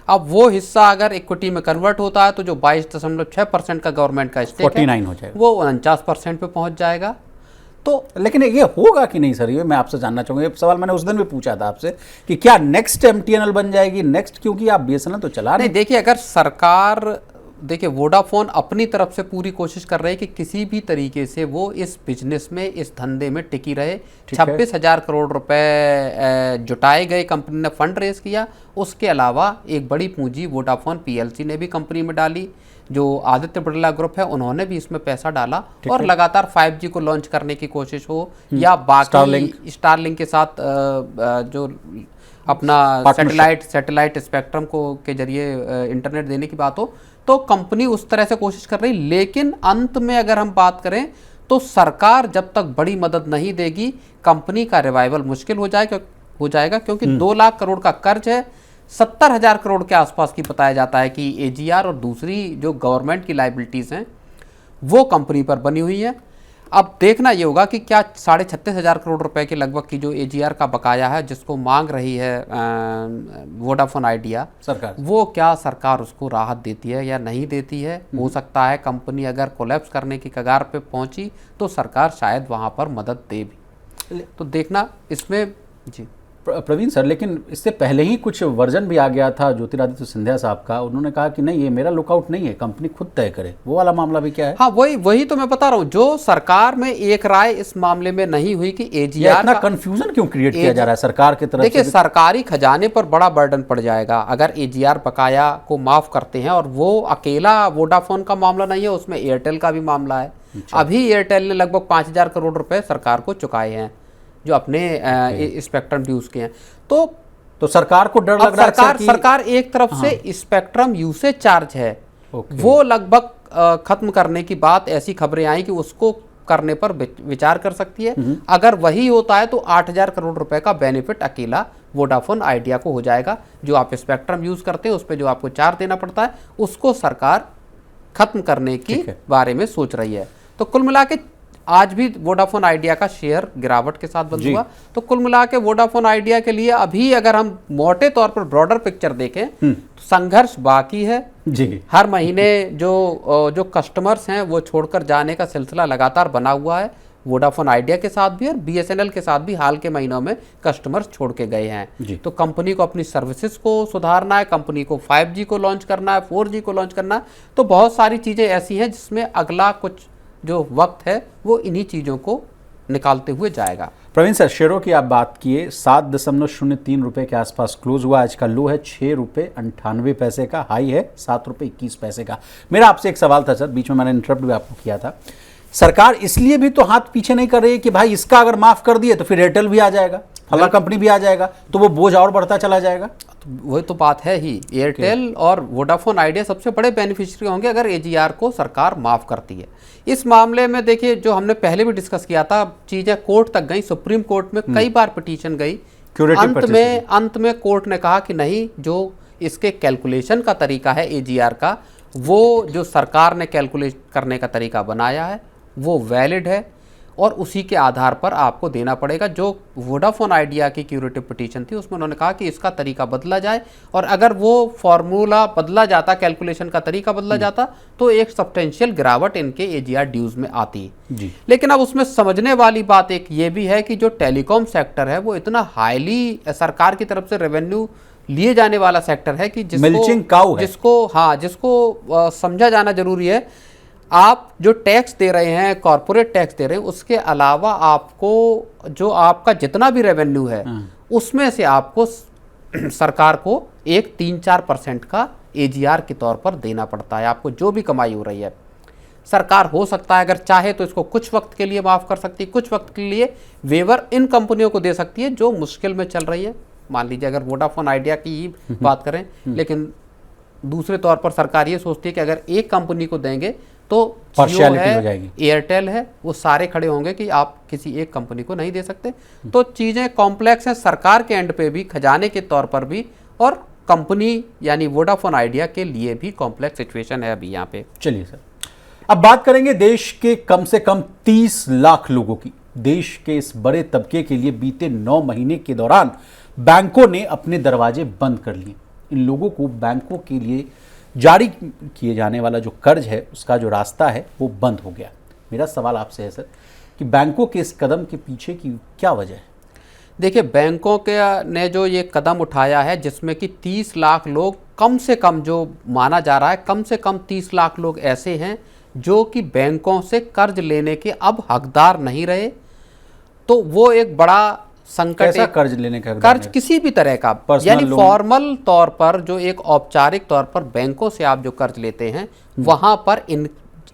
[SPEAKER 2] अब वो हिस्सा अगर इक्विटी में कन्वर्ट होता है तो जो 22.6% का गवर्नमेंट का स्टेक है
[SPEAKER 1] हो जाएगा,
[SPEAKER 2] वो 49% पे पहुंच जाएगा।
[SPEAKER 1] तो लेकिन ये होगा कि नहीं सर, ये मैं आपसे जानना चाहूंगा। ये सवाल मैंने उस दिन भी पूछा था आपसे कि क्या नेक्स्ट एमटीएनएल बन जाएगी नेक्स्ट, क्योंकि आप बीएसएनएल तो चला
[SPEAKER 2] नहीं। देखिए, अगर सरकार, देखिए वोडाफोन अपनी तरफ से पूरी कोशिश कर रही है कि किसी भी तरीके से वो इस बिजनेस में, इस धंधे में टिकी रहे। 26,000 करोड़ रुपए जुटाए गए, कंपनी ने फंड रेज किया। उसके अलावा एक बड़ी पूंजी वोडाफोन पीएलसी ने भी कंपनी में डाली, जो आदित्य बिरला ग्रुप है उन्होंने भी इसमें पैसा डाला, और लगातार 5G को लॉन्च करने की कोशिश हो या बाकी स्टारलिंक के साथ जो अपना सैटेलाइट स्पेक्ट्रम को के जरिए इंटरनेट देने की बात हो, तो कंपनी उस तरह से कोशिश कर रही। लेकिन अंत में अगर हम बात करें तो सरकार जब तक बड़ी मदद नहीं देगी, कंपनी का रिवाइवल मुश्किल हो जाएगा, क्योंकि 2 लाख करोड़ का कर्ज है। 70,000 करोड़ के आसपास की बताया जाता है कि एजीआर और दूसरी जो गवर्नमेंट की लाइबिलिटीज हैं वो कंपनी पर बनी हुई है। अब देखना ये होगा कि क्या 36,500 करोड़ रुपए के लगभग की जो एजीआर का बकाया है, जिसको मांग रही है वोडाफोन आइडिया सरकार, वो क्या सरकार उसको राहत देती है या नहीं देती है। हो सकता है कंपनी अगर कोलैप्स करने की कगार पे पहुंची तो सरकार शायद वहां पर मदद दे भी, तो देखना इसमें। जी
[SPEAKER 1] प्रवीण सर, लेकिन इससे पहले ही कुछ वर्जन भी आ गया था ज्योतिरादित्य सिंधिया साहब का, उन्होंने कहा कि नहीं ये मेरा लुकआउट नहीं है, कंपनी खुद तय करे। वो वाला मामला भी क्या है?
[SPEAKER 2] हाँ, वही तो मैं बता रहा हूँ, जो सरकार में एक राय इस मामले में नहीं हुई कि एजीआर
[SPEAKER 1] इतना कंफ्यूजन क्यों क्रिएट किया जा रहा है सरकार की तरफ से?
[SPEAKER 2] देखिए, सरकारी खजाने पर बड़ा बर्डन पड़ जाएगा अगर एजीआर बकाया को माफ करते हैं, और वो अकेला वोडाफोन का मामला नहीं है, उसमें एयरटेल का भी मामला है। अभी एयरटेल ने लगभग 5,000 करोड़ रुपए सरकार को चुकाए हैं, जो अपने स्पेक्ट्रम ड्यूज के हैं। तो
[SPEAKER 1] सरकार को डर लग रहा है।
[SPEAKER 2] सरकार एक तरफ से स्पेक्ट्रम यूसेज चार्ज है वो लगभग खत्म करने की बात, ऐसी खबरें आई कि उसको करने पर विचार कर सकती है। अगर वही होता है तो 8,000 करोड़ रुपए का बेनिफिट अकेला वोडाफोन आइडिया को हो जाएगा। जो आप स्पेक्ट्रम यूज करते हैं उस पर जो आपको चार्ज देना पड़ता है, उसको सरकार खत्म करने की बारे में सोच रही है। तो कुल मिला के आज भी वोडाफोन आइडिया का शेयर गिरावट के साथ बंद हुआ। तो कुल मिला के वोडाफोन आइडिया के लिए अभी अगर हम मोटे तौर पर ब्रॉडर पिक्चर देखें तो संघर्ष बाकी है जी। हर महीने जो कस्टमर्स हैं वो छोड़कर जाने का सिलसिला लगातार बना हुआ है। वोडाफोन आइडिया के साथ भी और बीएसएनएल के साथ भी हाल के महीनों में कस्टमर्स छोड़ के गए हैं। तो कंपनी को अपनी सर्विसेज को सुधारना है, कंपनी को 5G को लॉन्च करना है, 4G को लॉन्च करना है। तो बहुत सारी चीज़ें ऐसी हैं जिसमें अगला कुछ जो वक्त है वो इन्हीं चीज़ों को निकालते हुए जाएगा।
[SPEAKER 1] प्रवीण सर, शेयरों की आप बात किए, 7.03 रुपए के आसपास क्लोज हुआ। आज का लो है 6 रुपये 98 पैसे का, हाई है 7 रुपये 21 पैसे का। मेरा आपसे एक सवाल था सर, बीच में मैंने इंटरप्ट भी आपको किया था। सरकार इसलिए भी तो हाथ पीछे नहीं कर रही है कि भाई इसका अगर माफ कर दिए तो फिर एयरटेल भी आ जाएगा, फला कंपनी भी आ जाएगा, तो वो बोझ और बढ़ता चला जाएगा।
[SPEAKER 2] वही तो बात है ही, एयरटेल और वोडाफोन आइडिया सबसे बड़े बेनिफिशियरी होंगे अगर एजीआर को सरकार माफ करती है। इस मामले में देखिए, जो हमने पहले भी डिस्कस किया था, चीजें कोर्ट तक गई, सुप्रीम कोर्ट में कई बार पिटीशन गई। अंत में कोर्ट ने कहा कि नहीं, जो इसके कैलकुलेशन का तरीका है एजीआर का, वो जो सरकार ने कैलकुलेट करने का तरीका बनाया है वो वैलिड है और उसी के आधार पर आपको देना पड़ेगा। जो वोडाफोन आइडिया की क्यूरेटिव पिटीशन थी उसमें उन्होंने कहा कि इसका तरीका बदला जाए, और अगर वो फॉर्मूला बदला जाता, कैलकुलेशन का तरीका बदला जाता, तो एक सब्सटेंशियल गिरावट इनके एजीआर ड्यूज में आती जी। लेकिन अब उसमें समझने वाली बात एक ये भी है कि जो टेलीकॉम सेक्टर है वो इतना हाईली सरकार की तरफ से रेवेन्यू लिए जाने वाला सेक्टर है कि जिसको समझा जाना जरूरी है। आप जो टैक्स दे रहे हैं, कॉर्पोरेट टैक्स दे रहे हैं, उसके अलावा आपको जो आपका जितना भी रेवेन्यू है उसमें से आपको सरकार को एक 3-4% का एजीआर के तौर पर देना पड़ता है। आपको जो भी कमाई हो रही है, सरकार हो सकता है अगर चाहे तो इसको कुछ वक्त के लिए माफ कर सकती है, कुछ वक्त के लिए वेवर इन कंपनियों को दे सकती है जो मुश्किल में चल रही है। मान लीजिए अगर वोडाफोन आइडिया की ही बात करें, लेकिन दूसरे तौर पर सरकार ये सोचती है कि अगर एक कंपनी को देंगे तो जियो है, एयरटेल है, वो सारे खड़े होंगे कि आप किसी एक कंपनी को नहीं दे सकते। तो चीजें कॉम्प्लेक्स हैं, सरकार के एंड पे भी, खजाने के तौर पर भी, और कंपनी यानी वोडाफोन आइडिया के लिए भी कॉम्प्लेक्स सिचुएशन है अभी यहाँ पे।
[SPEAKER 1] चलिए सर, अब बात करेंगे देश के कम से कम 30 लाख लोगों की। देश के इस बड़े तबके के लिए बीते 9 महीने के दौरान बैंकों ने अपने दरवाजे बंद कर लिए। इन लोगों को बैंकों के लिए जारी किए जाने वाला जो कर्ज है उसका जो रास्ता है वो बंद हो गया। मेरा सवाल आपसे है सर कि बैंकों के इस कदम के पीछे की क्या वजह है?
[SPEAKER 2] देखिए, बैंकों के ने जो ये कदम उठाया है, जिसमें कि 30 लाख लोग, कम से कम जो माना जा रहा है, कम से कम 30 लाख लोग ऐसे हैं जो कि बैंकों से कर्ज लेने के अब हकदार नहीं रहे। तो वो एक बड़ा संकट,
[SPEAKER 1] कैसा कर्ज लेने का?
[SPEAKER 2] कर्ज किसी भी तरह का, यानी फॉर्मल तौर पर, जो एक औपचारिक तौर पर बैंकों से आप जो कर्ज लेते हैं, वहां पर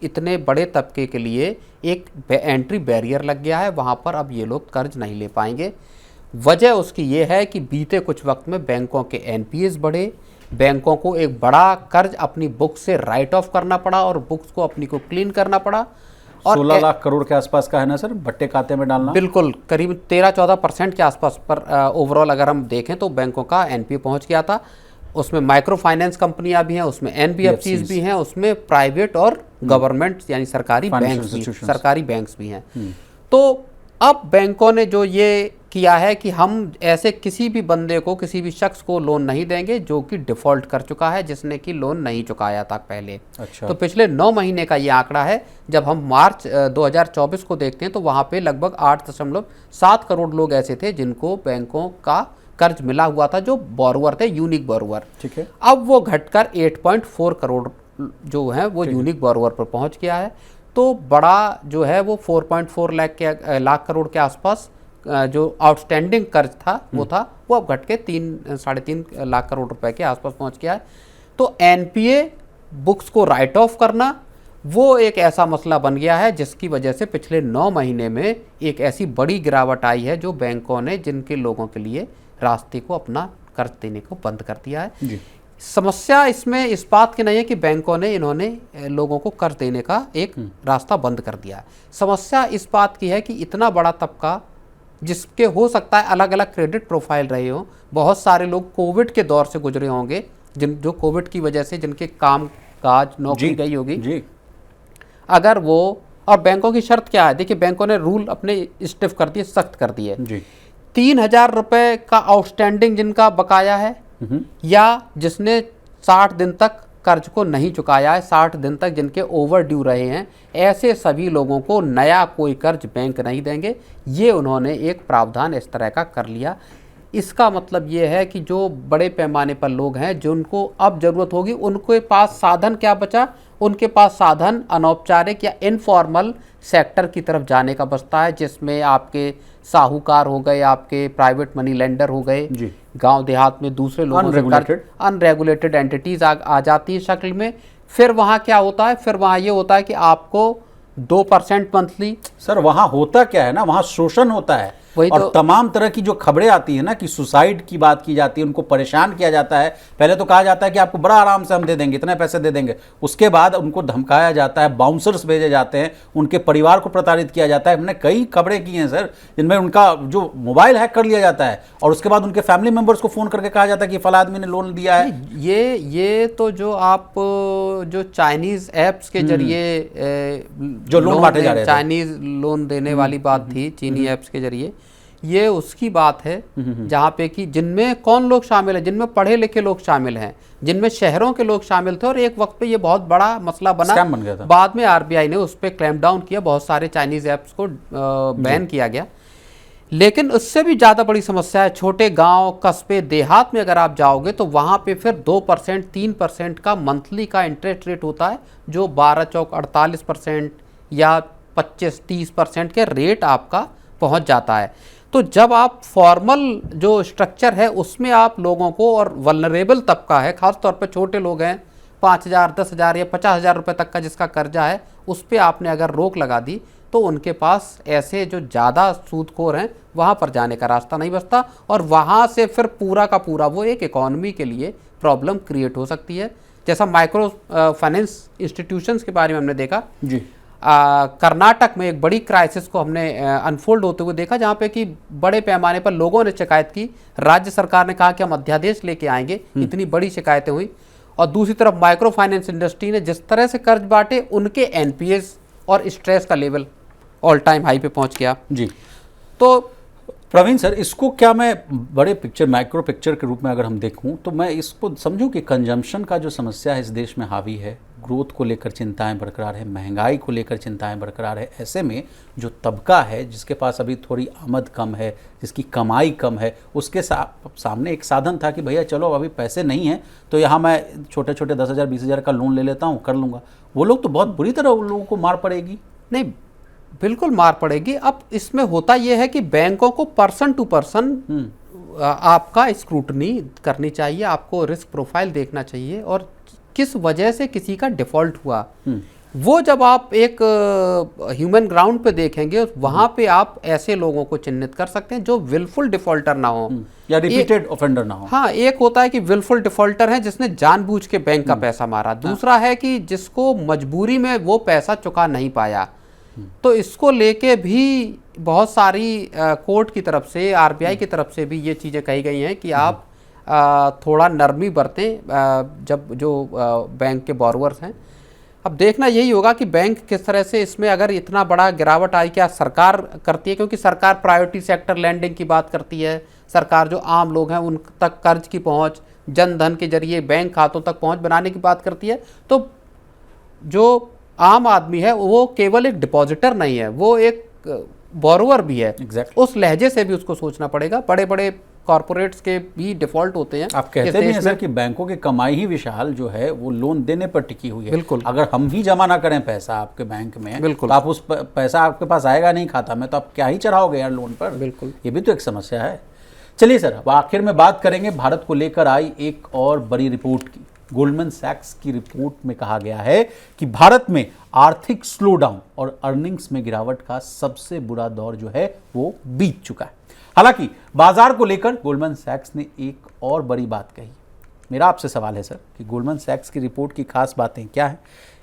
[SPEAKER 2] इतने बड़े तबके के लिए एक एंट्री बैरियर लग गया है। वहां पर अब ये लोग कर्ज नहीं ले पाएंगे। वजह उसकी ये है कि बीते कुछ वक्त में बैंकों के एनपीएस बढ़े, बैंकों को एक बड़ा कर्ज अपनी बुक से राइट ऑफ करना पड़ा और बुक्स को अपनी को क्लीन करना पड़ा।
[SPEAKER 1] और 16 लाख करोड़ के आसपास का है ना सर, बट्टे खाते में डालना?
[SPEAKER 2] बिल्कुल, करीब 13-14% के आसपास पर ओवरऑल अगर हम देखें तो बैंकों का एनपीए पहुंच गया था। उसमें माइक्रो फाइनेंस कंपनियां भी हैं, उसमें एनबीएफसीज भी हैं, उसमें प्राइवेट और गवर्नमेंट यानी सरकारी बैंक्स भी हैं। तो अब बैंकों ने जो ये किया है कि हम ऐसे किसी भी बंदे को, किसी भी शख्स को लोन नहीं देंगे जो कि डिफॉल्ट कर चुका है, जिसने कि लोन नहीं चुकाया था पहले।
[SPEAKER 1] अच्छा।
[SPEAKER 2] तो पिछले 9 महीने का ये आंकड़ा है। जब हम मार्च 2024 को देखते हैं तो वहाँ पे लगभग 8.7 करोड़ लोग ऐसे थे जिनको बैंकों का कर्ज मिला हुआ था, जो बोरोवर थे, यूनिक बोरोवर।
[SPEAKER 1] ठीक है।
[SPEAKER 2] अब वो घटकर 8.4 करोड़ जो है वो यूनिक बोरोवर पर पहुँच गया है। तो बड़ा जो है वो 4.4 लाख करोड़ के आसपास जो आउटस्टैंडिंग कर्ज था वो अब घट के 3-3.5 लाख करोड़ रुपए के आसपास पहुंच गया है। तो एनपीए बुक्स को राइट ऑफ करना वो एक ऐसा मसला बन गया है जिसकी वजह से पिछले 9 महीने में एक ऐसी बड़ी गिरावट आई है, जो बैंकों ने जिनके लोगों के लिए रास्ते को अपना कर्ज देने को बंद कर दिया है जी। समस्या इसमें इस बात की नहीं है कि बैंकों ने इन्होंने लोगों को कर्ज देने का एक रास्ता बंद कर दिया है। समस्या इस बात की है कि इतना बड़ा तबका, जिसके हो सकता है अलग अलग क्रेडिट प्रोफाइल रहे हो, बहुत सारे लोग कोविड के दौर से गुजरे होंगे, जो कोविड की वजह से जिनके काम काज नौकरी गई होगी जी। अगर वो, और बैंकों की शर्त क्या है, देखिए बैंकों ने रूल अपने स्टिफ कर दिए, सख्त कर दिए। 3,000 रुपए का आउटस्टैंडिंग जिनका बकाया है, या जिसने 60 दिन तक कर्ज को नहीं चुकाया है, 60 दिन तक जिनके ओवर ड्यू रहे हैं, ऐसे सभी लोगों को नया कोई कर्ज बैंक नहीं देंगे। ये उन्होंने एक प्रावधान इस तरह का कर लिया। इसका मतलब ये है कि जो बड़े पैमाने पर लोग हैं जिनको अब ज़रूरत होगी, उनके पास साधन क्या बचा? उनके पास साधन अनौपचारिक या इनफॉर्मल सेक्टर की तरफ जाने का बचता है, जिसमें आपके साहूकार हो गए, आपके प्राइवेट मनी लेंडर हो गए, गांव देहात में दूसरे लोगों से अनरेगुलेटेड एंटिटीज आ जाती है शक्ल में। फिर वहाँ क्या होता है? फिर वहाँ ये होता है कि आपको 2% मंथली।
[SPEAKER 1] सर वहाँ होता क्या है ना, वहाँ शोषण होता है, और तमाम तरह की जो खबरें आती है ना कि सुसाइड की बात की जाती है, उनको परेशान किया जाता है। पहले तो कहा जाता है कि आपको बड़ा आराम से हम दे देंगे, इतने पैसे दे देंगे। उसके बाद उनको धमकाया जाता है, बाउंसर्स भेजे जाते हैं, उनके परिवार को प्रताड़ित किया जाता है। हमने कई खबरें की हैं सर, जिनमें उनका जो मोबाइल हैक कर लिया जाता है और उसके बाद उनके फैमिली मेंबर्स को फ़ोन करके कहा जाता है कि फला आदमी ने लोन दिया है।
[SPEAKER 2] ये तो जो आप जो चाइनीज़ ऐप्स के जरिए
[SPEAKER 1] जो लोन बांटे जा रहे थे,
[SPEAKER 2] चाइनीज़ लोन देने वाली बात थी, चीनी ऐप्स के जरिए, ये उसकी बात है जहाँ पे कि जिनमें कौन लोग शामिल हैं? जिनमें पढ़े लिखे लोग शामिल हैं, जिनमें शहरों के लोग शामिल थे, और एक वक्त पे ये बहुत बड़ा मसला बना,
[SPEAKER 1] बन गया था।
[SPEAKER 2] बाद में आरबीआई ने उस पर क्लैम्प डाउन किया, बहुत सारे चाइनीज ऐप्स को बैन किया गया। लेकिन उससे भी ज़्यादा बड़ी समस्या है छोटे गांव, कस्बे, देहात में अगर आप जाओगे तो वहाँ पे फिर 2%, 3% का मंथली का इंटरेस्ट रेट होता है, जो 12 चौक 48% या 25-30% के रेट आपका पहुँच जाता है। तो जब आप फॉर्मल जो स्ट्रक्चर है उसमें आप लोगों को, और वल्नरेबल तबका है, ख़ास तौर पे छोटे लोग हैं, 5,000, 10,000 या 50,000 रुपये तक का जिसका कर्जा है, उस पर आपने अगर रोक लगा दी तो उनके पास ऐसे जो ज़्यादा सूदखोर हैं वहाँ पर जाने का रास्ता नहीं बचता, और वहाँ से फिर पूरा का पूरा वो एक इकॉनमी के लिए प्रॉब्लम क्रिएट हो सकती है। जैसा माइक्रो फाइनेंस इंस्टीट्यूशंस के बारे में हमने देखा जी, कर्नाटक में एक बड़ी क्राइसिस को हमने अनफोल्ड होते हुए देखा, जहाँ पे कि बड़े पैमाने पर लोगों ने शिकायत की, राज्य सरकार ने कहा कि हम अध्यादेश लेके आएंगे, इतनी बड़ी शिकायतें हुई। और दूसरी तरफ माइक्रो फाइनेंस इंडस्ट्री ने जिस तरह से कर्ज बांटे, उनके एनपीएस और स्ट्रेस का लेवल ऑल टाइम हाई पे पहुंच गया जी। तो
[SPEAKER 1] प्रवीण सर, इसको क्या मैं बड़े पिक्चर, माइक्रो पिक्चर के रूप में अगर हम देखूं तो मैं इसको समझूं कि कंजम्पशन का जो समस्या है इस देश में हावी है, ग्रोथ को लेकर चिंताएं बरकरार है, महंगाई को लेकर चिंताएं बरकरार है। ऐसे में जो तबका है जिसके पास अभी थोड़ी आमद कम है, जिसकी कमाई कम है, उसके सामने एक साधन था कि भैया चलो अभी पैसे नहीं हैं तो यहाँ मैं छोटे छोटे 10,000 20,000 का लोन ले लेता हूँ, कर लूँगा। वो लोग तो बहुत बुरी तरह उन लोगों को मार पड़ेगी।
[SPEAKER 2] नहीं, बिल्कुल मार पड़ेगी। अब इसमें होता यह है कि बैंकों को पर्सन टू पर्सन आपका स्क्रूटनी करनी चाहिए, आपको रिस्क प्रोफाइल देखना चाहिए और किस वजह से किसी का डिफॉल्ट हुआ, वो जब आप एक ह्यूमन ग्राउंड पे देखेंगे वहां पे आप ऐसे लोगों को चिन्हित कर सकते हैं जो विलफुल डिफॉल्टर ना हो
[SPEAKER 1] या रिपीटेड ऑफेंडर ना हो।
[SPEAKER 2] हाँ, एक होता है कि विलफुल डिफॉल्टर है जिसने जानबूझ के बैंक का पैसा मारा, दूसरा है कि जिसको मजबूरी में वो पैसा चुका नहीं पाया। तो इसको लेके भी बहुत सारी कोर्ट की तरफ से, आरबीआई की तरफ से भी ये चीज़ें कही गई हैं कि आप थोड़ा नरमी बरतें जब जो बैंक के बोरोवर्स हैं। अब देखना यही होगा कि बैंक किस तरह से इसमें, अगर इतना बड़ा गिरावट आई, क्या सरकार करती है, क्योंकि सरकार प्रायोरिटी सेक्टर लैंडिंग की बात करती है, सरकार जो आम लोग हैं उन तक कर्ज की पहुंच, जन धन के जरिए बैंक खातों तक पहुंच बनाने की बात करती है। तो जो आम आदमी है वो केवल एक डिपॉजिटर नहीं है, वो एक बोरोवर भी है। उस लहजे से भी उसको सोचना पड़ेगा। बड़े बड़े कॉर्पोरेट्स के भी डिफॉल्ट होते हैं।
[SPEAKER 1] आप कहते भी हैं सर कि बैंकों की कमाई ही विशाल जो है वो लोन देने पर टिकी हुई है।
[SPEAKER 2] बिल्कुल।
[SPEAKER 1] अगर हम ही जमा ना करें पैसा आपके बैंक में,
[SPEAKER 2] बिल्कुल,
[SPEAKER 1] तो आप उस पैसा आपके पास आएगा नहीं खाता में, तो आप क्या ही चढ़ाओगे यार लोन पर।
[SPEAKER 2] बिल्कुल,
[SPEAKER 1] ये भी तो एक समस्या है। चलिए सर, अब आखिर में बात करेंगे भारत को लेकर आई एक और बड़ी रिपोर्ट की। गोल्डमैन सैक्स की रिपोर्ट में कहा गया है कि भारत में आर्थिक स्लोडाउन और अर्निंग्स में गिरावट का सबसे बुरा दौर जो है वो बीत चुका है। हालांकि बाजार को लेकर गोल्डमैन सैक्स ने एक और बड़ी बात कही। मेरा आपसे सवाल है सर कि गोल्डमैन सैक्स की रिपोर्ट की खास बातें क्या हैं?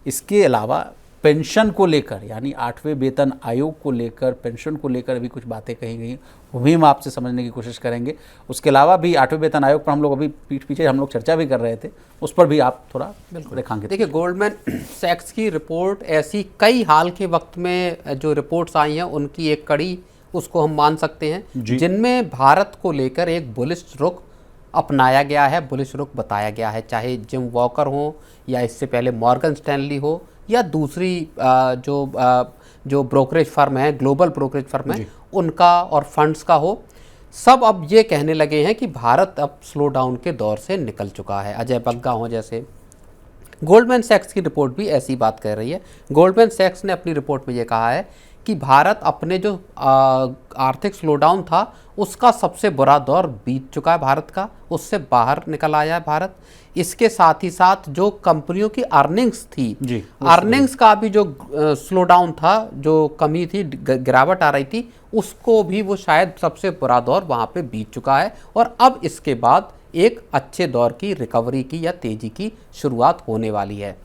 [SPEAKER 1] इसके अलावा पेंशन को लेकर, यानी 8वें वेतन आयोग को लेकर, पेंशन को लेकर भी कुछ बातें कही गई, वो भी हम आपसे समझने की कोशिश करेंगे। उसके अलावा भी 8वें वेतन आयोग पर हम लोग अभी पीछे हम लोग चर्चा भी कर रहे थे, उस पर भी आप थोड़ा रेखांकित।
[SPEAKER 2] देखिए, गोल्डमैन सैक्स की रिपोर्ट ऐसी कई हाल के वक्त में जो रिपोर्ट्स आई हैं उनकी एक कड़ी उसको हम मान सकते हैं, जिनमें भारत को लेकर एक बुलिश रुख अपनाया गया है, बुलिश रुख बताया गया है। चाहे जिम वॉकर हो या इससे पहले मॉर्गन स्टैनली हो या दूसरी जो ब्रोकरेज फर्म है, ग्लोबल ब्रोकरेज फर्म है, उनका और फंड्स का हो, सब अब ये कहने लगे हैं कि भारत अब स्लो डाउन के दौर से निकल चुका है। अजय बग्गा हो जैसे। गोल्डमैन सैक्स की रिपोर्ट भी ऐसी बात कह रही है। गोल्डमैन सैक्स ने अपनी रिपोर्ट में ये कहा है कि भारत अपने जो आर्थिक स्लोडाउन था उसका सबसे बुरा दौर बीत चुका है, भारत का उससे बाहर निकल आया है भारत। इसके साथ ही साथ जो कंपनियों की अर्निंग्स थी, अर्निंग्स का भी जो स्लोडाउन था, जो कमी थी, गिरावट आ रही थी, उसको भी वो शायद सबसे बुरा दौर वहाँ पे बीत चुका है और अब इसके बाद एक अच्छे दौर की रिकवरी की या तेजी की शुरुआत होने वाली है।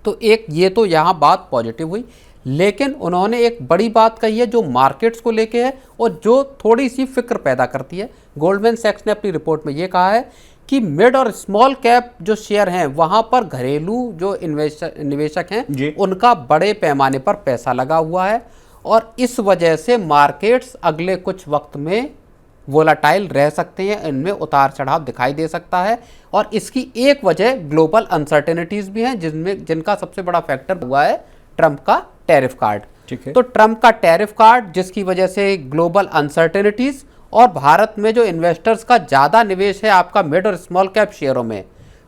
[SPEAKER 2] तो एक ये तो यहाँ बात पॉजिटिव हुई, लेकिन उन्होंने एक बड़ी बात कही है जो मार्केट्स को लेके है और जो थोड़ी सी फिक्र पैदा करती है। गोल्डमैन सैक्स ने अपनी रिपोर्ट में ये कहा है कि मिड और स्मॉल कैप जो शेयर हैं वहाँ पर घरेलू जो निवेशक हैं उनका बड़े पैमाने पर पैसा लगा हुआ है और इस वजह से मार्केट्स अगले कुछ वक्त में वोलाटाइल रह सकते हैं, इनमें उतार चढ़ाव दिखाई दे सकता है। और इसकी एक वजह ग्लोबल अनसर्टेनिटीज भी हैं, जिनका सबसे बड़ा फैक्टर हुआ है ट्रंप का टैरिफ कार्ड। तो ट्रंप का टैरिफ कार्ड, जिसकी वजह से ग्लोबल अनसर्टेनिटीज और भारत में जो इन्वेस्टर्स का ज़्यादा निवेश है आपका मिड और स्मॉल कैप शेयरों में,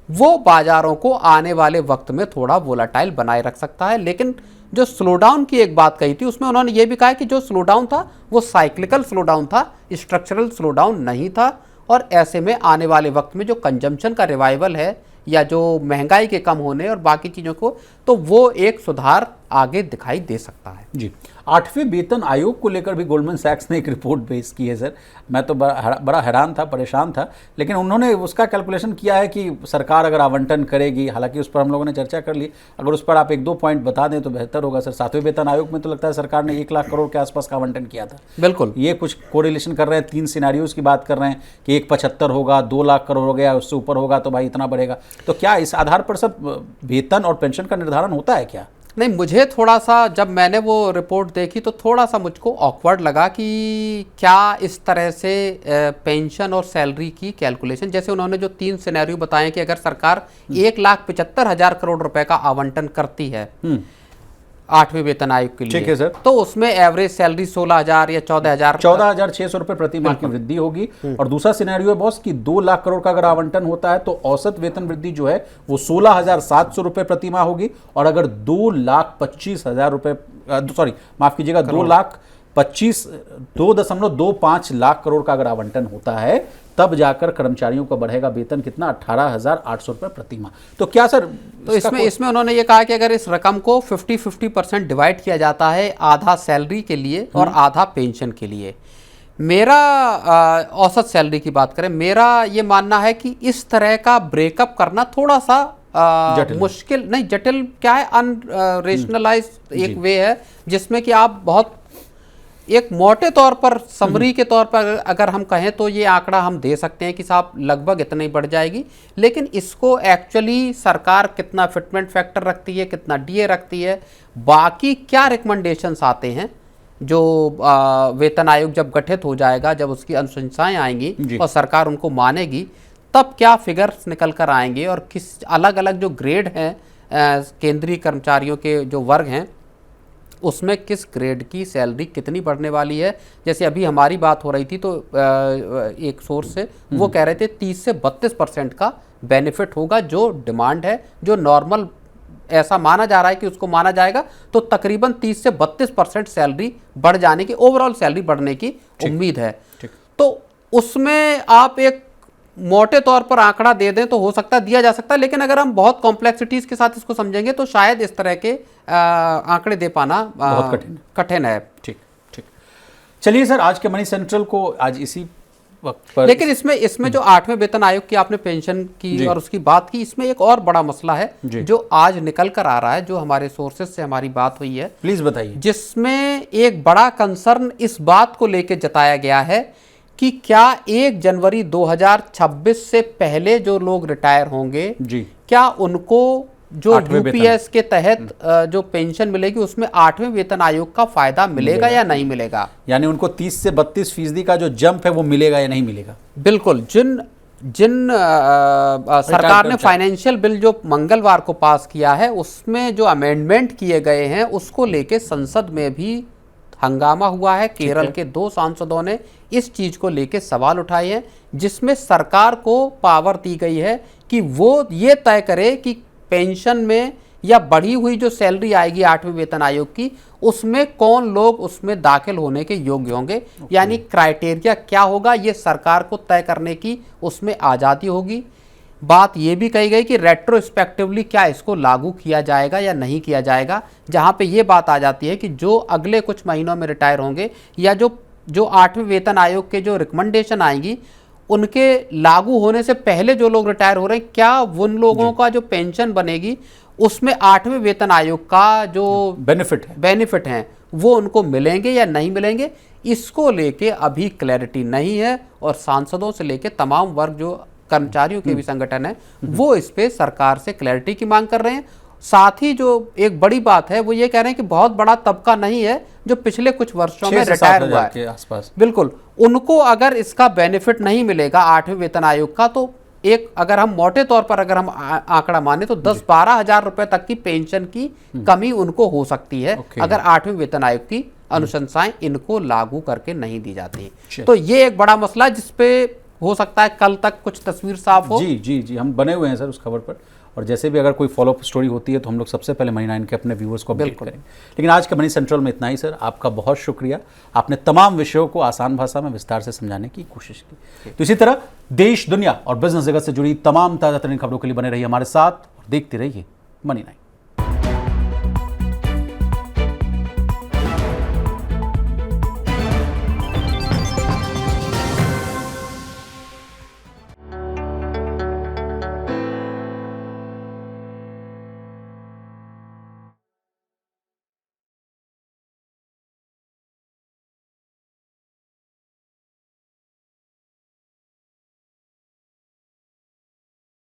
[SPEAKER 2] वो बाजारों को आने वाले वक्त में थोड़ा वोलाटाइल बनाए रख सकता है। लेकिन जो स्लोडाउन की एक बात कही थी उसमें उन्होंने ये भी कहा कि जो स्लोडाउन था वो साइक्लिकल स्लोडाउन था, स्ट्रक्चरल स्लोडाउन नहीं था और ऐसे में आने वाले वक्त में जो कंजम्पशन का रिवाइवल है या जो महंगाई के कम होने और बाकी चीज़ों को, तो वो एक सुधार आगे दिखाई दे सकता है।
[SPEAKER 1] जी, 8वें वेतन आयोग को लेकर भी गोल्डमैन सैक्स ने एक रिपोर्ट पेश की है सर। मैं तो बड़ा हैरान था, परेशान था, लेकिन उन्होंने उसका कैलकुलेशन किया है कि सरकार अगर आवंटन करेगी, हालांकि उस पर हम लोगों ने चर्चा कर ली, अगर उस पर आप 1-2 पॉइंट बता दें तो बेहतर होगा सर। 7वें वेतन आयोग में तो लगता है सरकार ने 1 लाख करोड़ के आसपास का आवंटन किया था।
[SPEAKER 2] बिल्कुल,
[SPEAKER 1] ये कुछ कोरिलेशन कर रहे हैं, 3 सिनेरियोज की बात कर रहे हैं कि 175 होगा, 2 लाख करोड़ हो गया, उससे ऊपर होगा तो भाई इतना बढ़ेगा। तो क्या इस आधार पर सब वेतन और पेंशन का निर्धारण होता है क्या?
[SPEAKER 2] नहीं, मुझे थोड़ा सा जब मैंने वो रिपोर्ट देखी तो थोड़ा सा मुझको ऑकवर्ड लगा कि क्या इस तरह से पेंशन और सैलरी की कैलकुलेशन, जैसे उन्होंने जो 3 सिनेरियो बताए कि अगर सरकार 1,75,000 करोड़ रुपए का आवंटन करती है 8वें वेतन आयोग के लिए,
[SPEAKER 1] ठीक है सर,
[SPEAKER 2] तो उसमें एवरेज सैलरी 16,000 या 14,600
[SPEAKER 1] रुपए प्रति माह की वृद्धि होगी। और दूसरा सिनेरियो है बॉस कि 2 लाख करोड़ का अगर आवंटन होता है तो औसत वेतन वृद्धि जो है वो 16,700 रुपए प्रति माह होगी। और अगर 2,25,000 रुपए, सॉरी माफ कीजिएगा, 2.25 लाख करोड़ का अगर आवंटन होता है तब जाकर कर्मचारियों का बढ़ेगा वेतन कितना, 18,800 रुपए प्रति माह। तो क्या सर,
[SPEAKER 2] तो इसमें उन्होंने ये कहा कि अगर इस रकम को 50-50% डिवाइड किया जाता है, आधा सैलरी के लिए और आधा पेंशन के लिए, मेरा औसत सैलरी की बात करें, मेरा ये मानना है कि इस तरह का ब्रेकअप करना थोड़ा सा मुश्किल नहीं, जटिल क्या है, अनरेशनलाइज एक वे है जिसमें कि आप बहुत एक मोटे तौर पर समरी के तौर पर अगर हम कहें तो ये आंकड़ा हम दे सकते हैं कि साहब लगभग इतनी बढ़ जाएगी। लेकिन इसको एक्चुअली सरकार कितना फिटमेंट फैक्टर रखती है, कितना डीए रखती है, बाकी क्या रिकमेंडेशंस आते हैं जो वेतन आयोग जब गठित हो जाएगा, जब उसकी अनुशंसाएं आएंगी और सरकार उनको मानेगी, तब क्या फिगर्स निकल कर आएंगे और किस अलग अलग जो ग्रेड हैं केंद्रीय कर्मचारियों के जो वर्ग हैं उसमें किस ग्रेड की सैलरी कितनी बढ़ने वाली है। जैसे अभी हमारी बात हो रही थी तो एक सोर्स से वो कह रहे थे 30 से 32% का बेनिफिट होगा, जो डिमांड है, जो नॉर्मल ऐसा माना जा रहा है कि उसको माना जाएगा, तो तकरीबन 30 से 32% सैलरी बढ़ जाने की, ओवरऑल सैलरी बढ़ने की उम्मीद है। तो उसमें आप एक मोटे तौर पर आंकड़ा दे दें तो हो सकता है दिया जा सकता है, लेकिन अगर हम बहुत कॉम्प्लेक्सिटीज के साथ इसको समझेंगे तो शायद इस तरह के आंकड़े दे पाना बहुत कठिन है।
[SPEAKER 1] ठीक ठीक, चलिए सर, आज के मनी सेंट्रल को आज इसी वक्त पर,
[SPEAKER 2] लेकिन इसमें जो 8वें वेतन आयोग की आपने पेंशन की और उसकी बात की, इसमें एक और बड़ा मसला है जो आज निकल कर आ रहा है, जो हमारे सोर्सेज से हमारी बात हुई है,
[SPEAKER 1] प्लीज बताइए,
[SPEAKER 2] जिसमें एक बड़ा कंसर्न इस बात को लेकर जताया गया है कि क्या 1 जनवरी 2026 से पहले जो लोग रिटायर होंगे क्या उनको जो यूपीएस के तहत जो पेंशन मिलेगी उसमें 8वें वेतन आयोग का फायदा मिलेगा या नहीं मिलेगा,
[SPEAKER 1] यानी उनको 30 से 32% का जो जंप है वो मिलेगा या नहीं मिलेगा।
[SPEAKER 2] बिल्कुल, जिन सरकार ने फाइनेंशियल बिल जो मंगलवार को पास किया है उसमें जो अमेंडमेंट किए गए हैं उसको लेके संसद में भी हंगामा हुआ है। केरल के 2 सांसदों ने इस चीज को लेके सवाल उठाए हैं, जिसमें सरकार को पावर दी गई है कि वो ये तय करे कि पेंशन में या बढ़ी हुई जो सैलरी आएगी 8वें वेतन आयोग की, उसमें कौन लोग उसमें दाखिल होने के योग्य होंगे, यानी क्राइटेरिया क्या होगा, ये सरकार को तय करने की उसमें आज़ादी होगी। बात यह भी कही गई कि रेट्रोस्पेक्टिवली क्या इसको लागू किया जाएगा या नहीं किया जाएगा, जहां पे ये बात आ जाती है कि जो अगले कुछ महीनों में रिटायर होंगे या जो 8वें वेतन आयोग के जो रिकमेंडेशन आएंगी उनके लागू होने से पहले जो लोग रिटायर हो रहे हैं, क्या उन लोगों का जो पेंशन बनेगी उसमें 8वें वेतन आयोग का जो बेनिफिट हैं वो उनको मिलेंगे या नहीं मिलेंगे, इसको लेके अभी क्लैरिटी नहीं है। और सांसदों से लेके तमाम वर्ग जो कर्मचारियों के भी संगठन है वो इस पे सरकार से क्लैरिटी की मांग कर रहे हैं। साथ ही जो एक बड़ी बात है वो ये कह रहे हैं कि बहुत बड़ा तबका नहीं है जो पिछले कुछ वर्षों में रिटायर हुआ है
[SPEAKER 1] आसपास,
[SPEAKER 2] बिल्कुल, उनको अगर इसका बेनिफिट नहीं मिलेगा 8वें वेतन आयोग का, तो एक अगर हम मोटे तौर पर अगर हम आंकड़ा माने तो 10-12 हजार रुपए तक की पेंशन की कमी उनको हो सकती है अगर 8वें वेतन आयोग की अनुशंसाएं इनको लागू करके नहीं दी जाती। तो ये एक बड़ा मसला जिसपे हो सकता है कल तक कुछ तस्वीर साफ हो।
[SPEAKER 1] जी, हम बने हुए हैं सर उस खबर पर, और जैसे भी अगर कोई फॉलोअप स्टोरी होती है तो हम लोग सबसे पहले मनी 9 के अपने व्यूअर्स को अपडेट करेंगे। लेकिन आज के मनी सेंट्रल में इतना ही सर, आपका बहुत शुक्रिया, आपने तमाम विषयों को आसान भाषा में विस्तार से समझाने की कोशिश की। तो इसी तरह देश, दुनिया और बिजनेस जगत से जुड़ी तमाम ताज़ा तरीन खबरों के लिए बने रहिए हमारे साथ और देखते रहिए मनी 9।